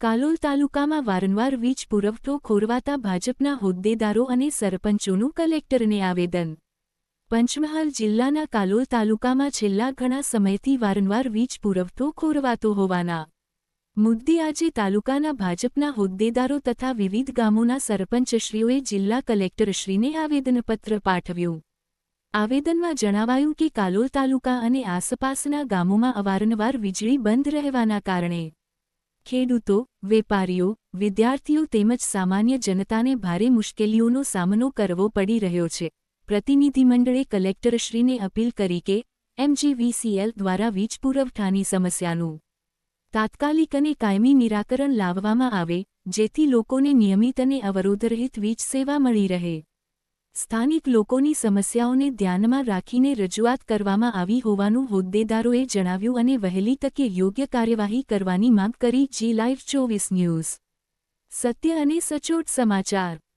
કાલોલ તાલુકામાં વારંવાર વીજ પુરવઠો ખોરવાતા ભાજપના હોદ્દેદારો અને સરપંચોનું કલેક્ટરને આવેદન। પંચમહાલ જિલ્લાના કાલોલ તાલુકામાં છેલ્લા ઘણા સમયથી વારંવાર વીજ પુરવઠો ખોરવાતો હોવાના મુદ્દે આજે તાલુકાના ભાજપના હોદ્દેદારો તથા વિવિધ ગામોના સરપંચશ્રીઓએ જિલ્લા કલેક્ટરશ્રીને આવેદનપત્ર પાઠવ્યું। આવેદનમાં જણાવાયું કે કાલોલ તાલુકા અને આસપાસના ગામોમાં અવારનવાર વીજળી બંધ રહેવાના કારણે ખેડૂતો, વેપારીઓ, વિદ્યાર્થીઓ તેમજ સામાન્ય જનતાને ભારે મુશ્કેલીઓનો સામનો કરવો પડી રહ્યો છે। પ્રતિનિધિમંડળે કલેક્ટરશ્રીને અપીલ કરી કે MGVCL દ્વારા વીજ પુરવઠાની સમસ્યાનું તાત્કાલિક અને કાયમી નિરાકરણ લાવવામાં આવે, જેથી લોકોને નિયમિત અને અવરોધરહિત વીજ સેવા મળી રહે। સ્થાનિક લોકોની સમસ્યાઓને ધ્યાનમાં રાખીને રજૂઆત કરવામાં આવી હોવાનું હોદ્દેદારોએ જણાવ્યું અને વહેલી તકે યોગ્ય કાર્યવાહી કરવાની માંગ કરી। જી લાઈવ 24 ન્યૂઝ, સત્ય અને સચોટ સમાચાર।